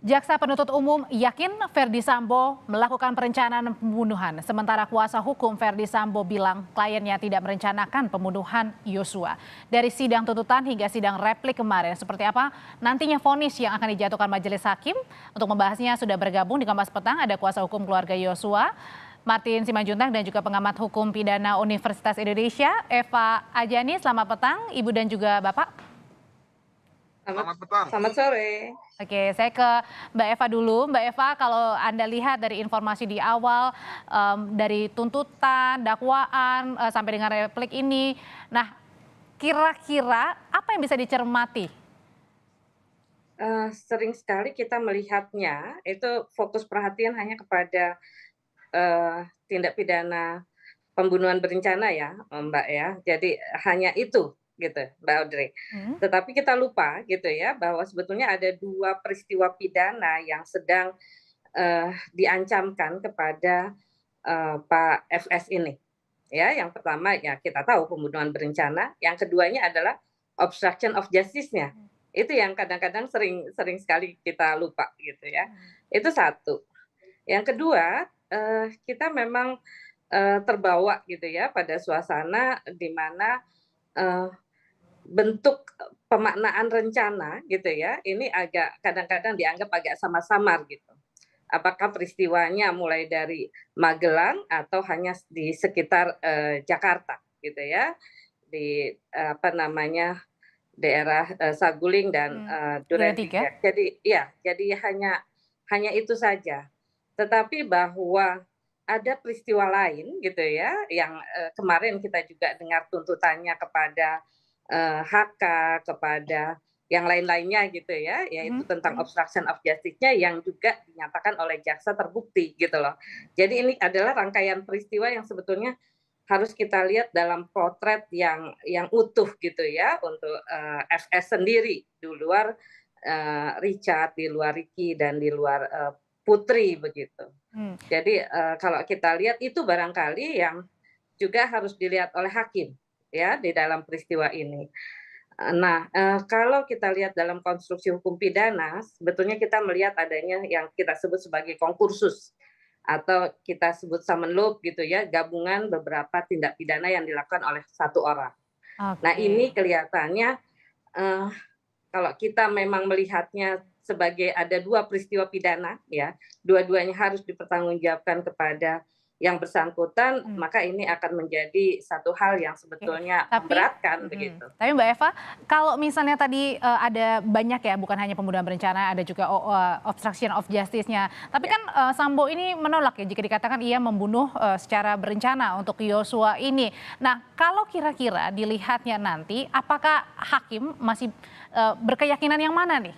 Jaksa penuntut umum yakin Verdi Sambo melakukan perencanaan pembunuhan, sementara kuasa hukum Verdi Sambo bilang kliennya tidak merencanakan pembunuhan Yosua. Dari sidang tuntutan hingga sidang replik kemarin, seperti apa nantinya vonis yang akan dijatuhkan majelis hakim? Untuk membahasnya sudah bergabung di Kompas Petang ada kuasa hukum keluarga Yosua, Martin Simanjuntak, dan juga pengamat hukum pidana Universitas Indonesia, Eva Ajani. Selamat petang, Ibu dan juga Bapak. Selamat petang. Selamat sore. Oke, saya ke Mbak Eva dulu. Mbak Eva, kalau Anda lihat dari informasi di awal, dari tuntutan, dakwaan, sampai dengan replik ini, nah kira-kira apa yang bisa dicermati? Sering sekali kita melihatnya itu fokus perhatian hanya kepada, tindak pidana pembunuhan berencana ya, Mbak, ya. Jadi hanya itu gitu, Mbak Audrey. Hmm? Tetapi kita lupa gitu ya bahwa sebetulnya ada 2 peristiwa pidana yang sedang, diancamkan kepada, Pak FS ini. Ya, yang pertama ya kita tahu pembunuhan berencana, yang keduanya adalah obstruction of justice-nya. Itu yang kadang-kadang sering sering sekali kita lupa gitu ya. Itu satu. Yang kedua, kita memang, terbawa gitu ya pada suasana di mana, eee, bentuk pemaknaan rencana gitu ya, ini agak kadang-kadang dianggap agak samar-samar gitu. Apakah peristiwanya mulai dari Magelang atau hanya di sekitar, Jakarta gitu ya, di, apa namanya, daerah, Saguling dan, Duren tiga? Duren 3. Jadi iya, jadi hanya itu saja. Tetapi bahwa ada peristiwa lain gitu ya, yang, kemarin kita juga dengar tuntutannya kepada, HK, kepada yang lain-lainnya gitu ya, yaitu Mhm. tentang obstruction of justice-nya yang juga dinyatakan oleh jaksa terbukti gitu loh. Jadi ini adalah rangkaian peristiwa yang sebetulnya harus kita lihat dalam potret yang utuh gitu ya untuk, FS sendiri, di luar, Richard, di luar Ricky, dan di luar, Putri begitu. Hmm. Jadi, kalau kita lihat itu barangkali yang juga harus dilihat oleh hakim ya di dalam peristiwa ini. Nah, kalau kita lihat dalam konstruksi hukum pidana, sebetulnya kita melihat adanya yang kita sebut sebagai konkursus atau kita sebut summon loop gitu ya, gabungan beberapa tindak pidana yang dilakukan oleh satu orang. Nah, Oke. ini kelihatannya, eee, kalau kita memang melihatnya sebagai ada 2 peristiwa pidana ya, dua-duanya harus dipertanggungjawabkan kepada yang bersangkutan, Hmm. maka ini akan menjadi satu hal yang Oke, sebetulnya tapi memberatkan begitu. tapi Mbak Eva, kalau misalnya tadi, ada banyak ya, bukan hanya pembunuhan berencana, ada juga obstruction of justice-nya. Tapi Ya. kan, Sambo ini menolak ya jika dikatakan ia membunuh, secara berencana untuk Yosua ini. Nah, kalau kira-kira dilihatnya nanti, apakah hakim masih, berkeyakinan yang mana nih?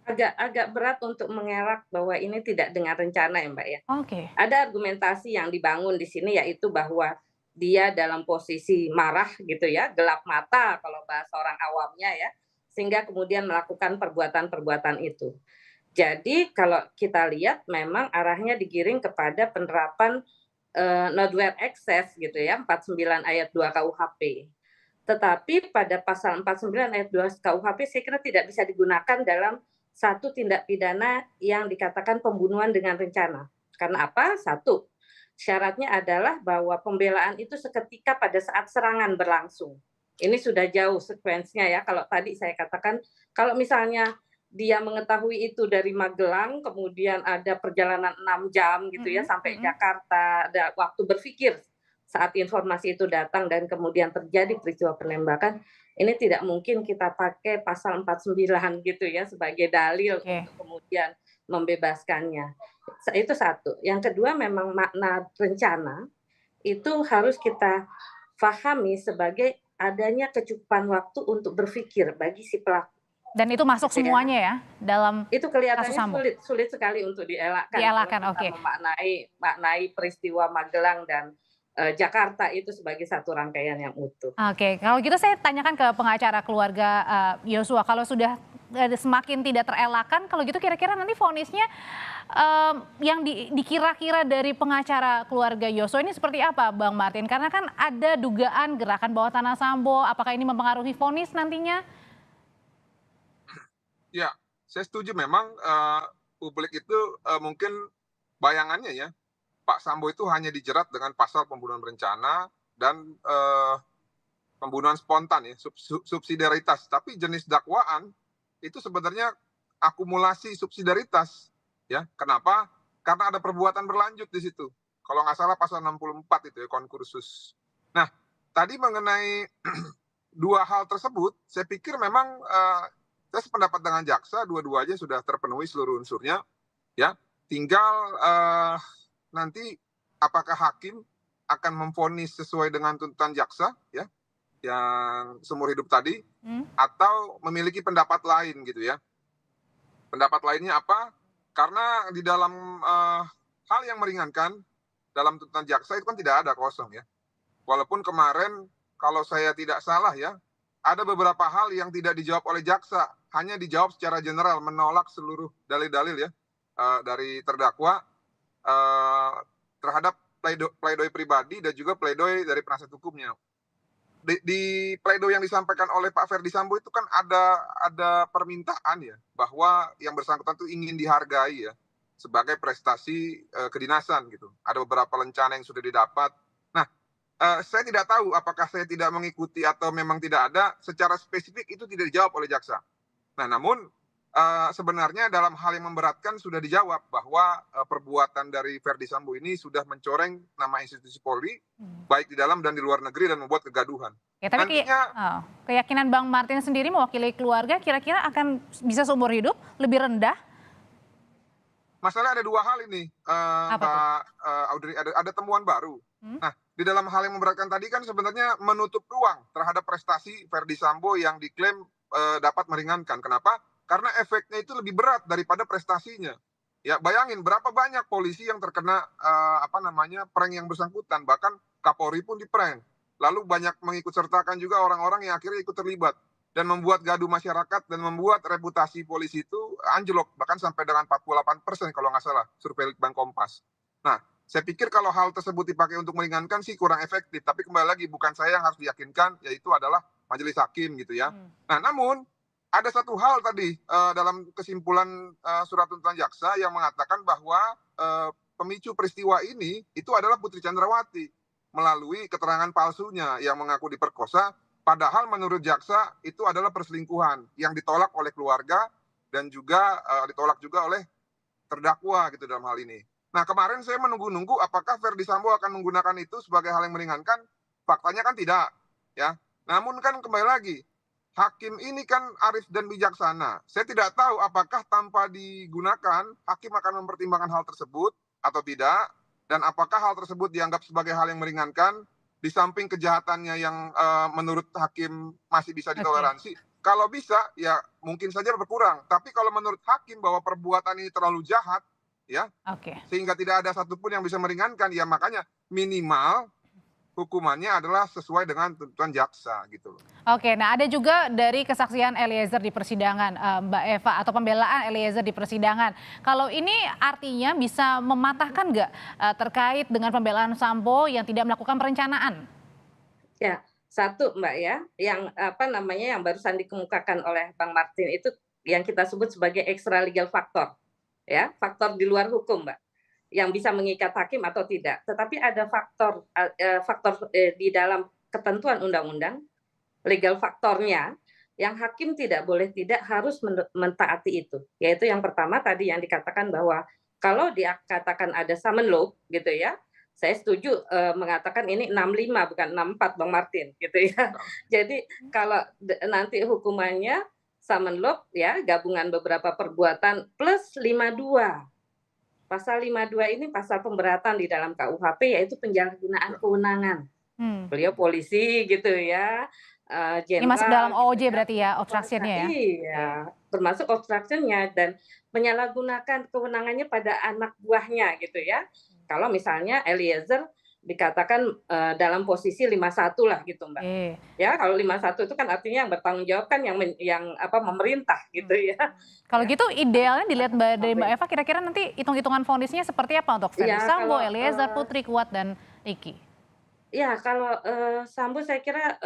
Agak agak berat untuk mengelak bahwa ini tidak dengan rencana ya, Mbak, ya. Oke. Ada argumentasi yang dibangun di sini yaitu bahwa dia dalam posisi marah gitu ya, gelap mata kalau bahasa orang awamnya ya, sehingga kemudian melakukan perbuatan-perbuatan itu. Jadi kalau kita lihat memang arahnya digiring kepada penerapan, nodware excess gitu ya, 49 ayat 2 KUHP. Tetapi pada pasal 49 ayat 2 KUHP saya kira tidak bisa digunakan dalam satu tindak pidana yang dikatakan pembunuhan dengan rencana. Karena apa? Satu, syaratnya adalah bahwa pembelaan itu seketika pada saat serangan berlangsung. Ini sudah jauh sekuensinya ya. Kalau tadi saya katakan, kalau misalnya dia mengetahui itu dari Magelang, kemudian ada perjalanan 6 jam gitu ya Mhm, sampai mhm. Jakarta, ada waktu berpikir saat informasi itu datang dan kemudian terjadi peristiwa penembakan, ini tidak mungkin kita pakai pasal 49 gitu ya sebagai dalil Oke. untuk kemudian membebaskannya. Itu satu. Yang kedua memang makna rencana itu harus kita pahami sebagai adanya kecukupan waktu untuk berpikir bagi si pelaku, Dan itu masuk gitu ya. semuanya ya, dalam Itu kasus kelihatannya Sambo? sulit sulit sekali untuk dielakkan kalau Dielakkan, kita oke. memaknai maknai peristiwa Magelang dan, Jakarta itu sebagai satu rangkaian yang utuh. Oke, kalau gitu saya tanyakan ke pengacara keluarga, Yosua, kalau sudah, semakin tidak terelakkan, kalau gitu kira-kira nanti vonisnya, yang dikira-kira dari pengacara keluarga Yosua ini seperti apa, Bang Martin? Karena kan ada dugaan gerakan bawah tanah Sambo, apakah ini mempengaruhi vonis nantinya? Ya, saya setuju memang, publik itu mungkin bayangannya ya, Pak Sambo itu hanya dijerat dengan pasal pembunuhan berencana dan pembunuhan spontan ya, subsidiaritas. Tapi jenis dakwaan itu sebenarnya akumulasi subsidiaritas ya. Kenapa? Karena ada perbuatan berlanjut di situ. Kalau nggak salah pasal 64 itu ya, konkursus. Nah, tadi mengenai dua hal tersebut, saya pikir memang saya sependapat dengan jaksa, dua-duanya sudah terpenuhi seluruh unsurnya ya. Tinggal nanti apakah hakim akan memvonis sesuai dengan tuntutan jaksa ya, yang seumur hidup tadi, atau memiliki pendapat lain gitu ya. Pendapat lainnya apa? Karena di dalam hal yang meringankan dalam tuntutan jaksa itu kan tidak ada kosong ya. Walaupun kemarin kalau saya tidak salah ya, ada beberapa hal yang tidak dijawab oleh jaksa, hanya dijawab secara general, menolak seluruh dalil-dalil ya dari terdakwa terhadap pledoi pribadi dan juga pledoi dari penasihat hukumnya. Di pledoi yang disampaikan oleh Pak Ferdi Sambo itu kan ada permintaan ya, bahwa yang bersangkutan itu ingin dihargai ya sebagai prestasi kedinasan gitu. Ada beberapa lencana yang sudah didapat. Nah, saya tidak tahu apakah saya tidak mengikuti atau memang tidak ada, secara spesifik itu tidak dijawab oleh jaksa. Nah, namun sebenarnya dalam hal yang memberatkan sudah dijawab bahwa perbuatan dari Ferdi Sambo ini sudah mencoreng nama institusi Polri, baik di dalam dan di luar negeri, dan membuat kegaduhan. Ya, tapi Nantinya, keyakinan Bang Martin sendiri mewakili keluarga kira-kira akan bisa seumur hidup, lebih rendah? masalah ada dua hal ini, Apa tuh? Mbak Audrey, ada temuan baru. Nah, di dalam hal yang memberatkan tadi kan sebenarnya menutup ruang terhadap prestasi Ferdi Sambo yang diklaim dapat meringankan. Kenapa? Karena efeknya itu lebih berat daripada prestasinya. Ya, bayangin berapa banyak polisi yang terkena prank yang bersangkutan, bahkan Kapolri pun diprank. Lalu banyak mengikut sertakan juga orang-orang yang akhirnya ikut terlibat dan membuat gaduh masyarakat dan membuat reputasi polisi itu anjlok bahkan sampai dengan 48% kalau nggak salah survei Litbang Kompas. Nah, saya pikir kalau hal tersebut dipakai untuk meringankan sih kurang efektif. Tapi kembali lagi bukan saya yang harus diyakinkan, yaitu adalah majelis hakim gitu ya. Nah, namun ada satu hal tadi dalam kesimpulan surat tuntutan jaksa yang mengatakan bahwa pemicu peristiwa ini itu adalah Putri Chandrawati melalui keterangan palsunya yang mengaku diperkosa, padahal menurut jaksa itu adalah perselingkuhan yang ditolak oleh keluarga dan juga ditolak juga oleh terdakwa gitu dalam hal ini. Nah, kemarin saya menunggu-nunggu apakah Ferdi Sambo akan menggunakan itu sebagai hal yang meringankan. Faktanya kan tidak ya. Namun kan kembali lagi, hakim ini kan arif dan bijaksana. Saya tidak tahu apakah tanpa digunakan hakim akan mempertimbangkan hal tersebut atau tidak, dan apakah hal tersebut dianggap sebagai hal yang meringankan di samping kejahatannya yang menurut hakim masih bisa ditoleransi. Kalau bisa ya mungkin saja berkurang. Tapi kalau menurut hakim bahwa perbuatan ini terlalu jahat ya, sehingga tidak ada satupun yang bisa meringankan, ya makanya minimal hukumannya adalah sesuai dengan tuntutan jaksa gitu loh. Oke, nah ada juga dari kesaksian Eliezer di persidangan, Mbak Eva, atau pembelaan Eliezer di persidangan. Kalau ini artinya bisa mematahkan nggak terkait dengan pembelaan Sambo yang tidak melakukan perencanaan? Ya, satu Mbak ya, yang yang barusan dikemukakan oleh Bang Martin itu yang kita sebut sebagai extra legal factor. Ya, faktor di luar hukum, Mbak, yang bisa mengikat hakim atau tidak. Tetapi ada faktor di dalam ketentuan undang-undang, legal faktornya, yang hakim tidak boleh tidak harus mentaati itu. Yaitu yang pertama tadi yang dikatakan bahwa kalau dikatakan ada summon law gitu ya, saya setuju mengatakan ini 65 bukan 64 Bang Martin gitu ya. Jadi kalau nanti hukumannya summon law ya, gabungan beberapa perbuatan plus 52. Pasal 52 ini pasal pemberatan di dalam KUHP, yaitu penyalahgunaan kewenangan. Beliau polisi gitu ya, Ini masuk dalam OOJ berarti ya, obstruction-nya ya? Iya, termasuk obstruction-nya dan menyalahgunakan kewenangannya pada anak buahnya gitu ya. Kalau misalnya Eliezer dikatakan dalam posisi 51 lah gitu Mbak. Ya, kalau 51 itu kan artinya yang bertanggung jawab kan yang memerintah gitu ya. Kalau gitu idealnya dilihat dari Mbak Eva, kira-kira nanti hitung-hitungan vonisnya seperti apa untuk Ferdi Sambo, Eliezer, Putri, Kuat, dan Iki? Ya, kalau Sambo saya kira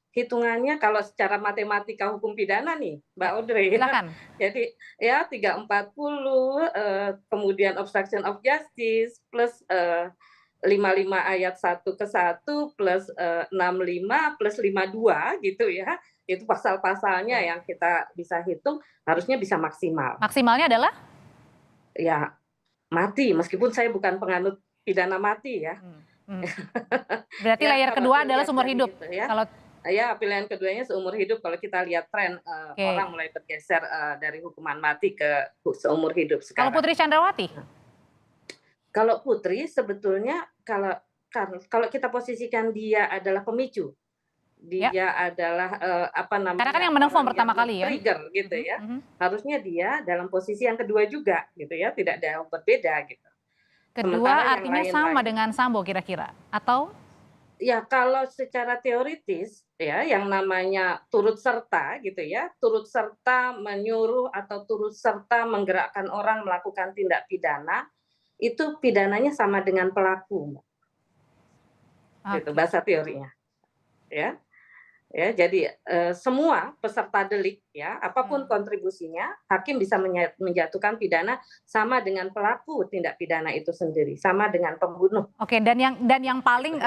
hitungannya kalau secara matematika hukum pidana nih, Mbak Ya, Audrey ya. silakan. Jadi ya 340 kemudian obstruction of justice plus 55 ayat 1 ke 1 plus 65 plus 52 gitu ya. Itu pasal-pasalnya Oke. yang kita bisa hitung harusnya bisa maksimal. Maksimalnya adalah? Ya mati meskipun saya bukan penganut pidana mati ya. Hmm. Berarti Ya layer kalau kedua adalah dilihat seumur dari hidup. itu ya. Kalau Ya pilihan keduanya seumur hidup kalau kita lihat tren oke. orang mulai bergeser dari hukuman mati ke seumur hidup Kalau sekarang. Putri Chandrawati? Kalau Putri sebetulnya kalau kita posisikan dia adalah pemicu, Ya. dia adalah apa namanya? Karena kan yang menelpon orang pertama yang kali ya. trigger gitu ya. Harusnya dia dalam posisi yang kedua juga gitu ya, tidak jauh berbeda gitu. Kedua Sementara yang artinya sama lain-lain- dengan Sambo kira-kira atau? Ya kalau secara teoritis ya yang namanya turut serta gitu ya, turut serta menyuruh atau turut serta menggerakkan orang melakukan tindak pidana, itu pidananya sama dengan pelaku. Gitu Oke. bahasa teorinya. Ya. Ya, jadi semua peserta delik ya, apapun kontribusinya, hakim bisa menjatuhkan pidana sama dengan pelaku tindak pidana itu sendiri, sama dengan pembunuh. Oke, dan yang paling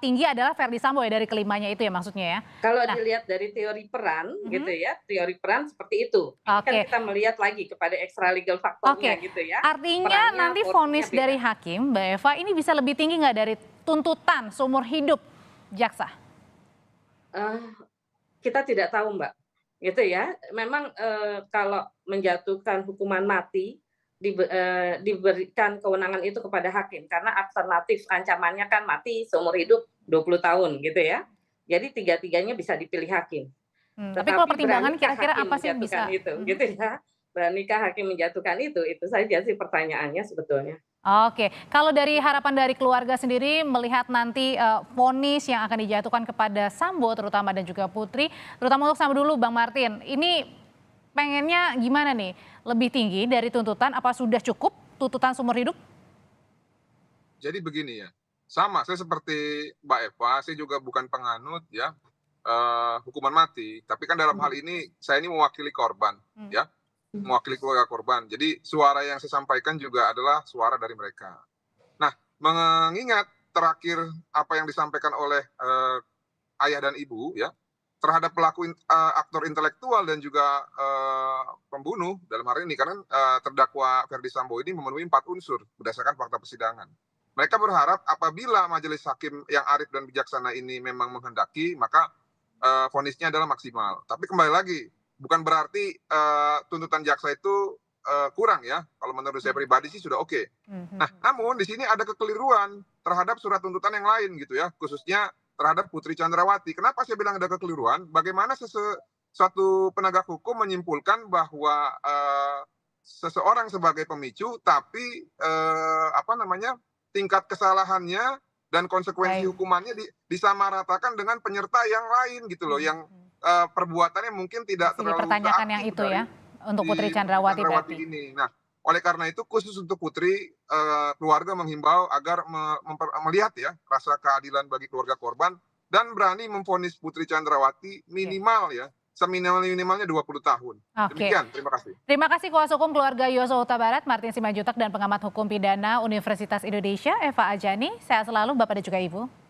tinggi adalah Verdi Sambo ya dari kelimanya itu ya maksudnya ya. Kalau dilihat dari teori peran gitu ya, teori peran seperti itu. Kan Oke. kita melihat lagi kepada extra legal faktornya Oke. gitu ya. Artinya Perannya, nanti porsinya vonis beda. dari hakim, Mbak Eva, ini bisa lebih tinggi nggak dari tuntutan seumur hidup jaksa? Kita tidak tahu Mbak, gitu ya. Memang kalau menjatuhkan hukuman mati diberikan kewenangan itu kepada hakim karena alternatif ancamannya kan mati seumur hidup 20 tahun gitu ya. Jadi tiga-tiganya bisa dipilih hakim. Tapi kalau pertimbangan beranikah kira-kira hakim apa sih yang bisa? menjatuhkan itu, gitu ya? Beranikah hakim menjatuhkan itu saja sih pertanyaannya sebetulnya. Oke, kalau dari harapan dari keluarga sendiri melihat nanti vonis yang akan dijatuhkan kepada Sambo terutama dan juga Putri, terutama untuk Sambo dulu Bang Martin, ini pengennya gimana nih? Lebih tinggi dari tuntutan, apa sudah cukup tuntutan seumur hidup? Jadi begini ya, sama saya seperti Mbak Eva, saya juga bukan penganut ya hukuman mati, tapi kan dalam hal ini saya ini mewakili korban ya, mewakili keluarga korban. Jadi suara yang saya sampaikan juga adalah suara dari mereka. Nah, mengingat terakhir apa yang disampaikan oleh ayah dan ibu ya terhadap pelaku aktor intelektual dan juga pembunuh dalam hal ini karena terdakwa Verdi Sambo ini memenuhi 4 unsur berdasarkan fakta persidangan. Mereka berharap apabila majelis hakim yang arif dan bijaksana ini memang menghendaki, maka vonisnya adalah maksimal. Tapi kembali lagi, bukan berarti tuntutan jaksa itu kurang ya. Kalau menurut saya pribadi sih sudah oke. Nah, namun di sini ada kekeliruan terhadap surat tuntutan yang lain gitu ya, khususnya terhadap Putri Chandrawati. Kenapa saya bilang ada kekeliruan? Bagaimana suatu penegak hukum menyimpulkan bahwa seseorang sebagai pemicu, tapi tingkat kesalahannya dan konsekuensi hukumannya disamaratakan dengan penyerta yang lain gitu loh, yang perbuatannya mungkin tidak terlalu dipertanyakan yang itu ya untuk Putri Chandrawati berarti. Ini. Nah, oleh karena itu khusus untuk Putri, keluarga menghimbau agar melihat ya rasa keadilan bagi keluarga korban dan berani memvonis Putri Chandrawati minimal ya seminimal-minimalnya 20 tahun. Demikian, terima kasih. Terima kasih kuasa hukum keluarga Yosua Huta Barat, Martin Simanjuntak dan pengamat hukum pidana Universitas Indonesia Eva Ajani. Sehat selalu Bapak dan juga Ibu.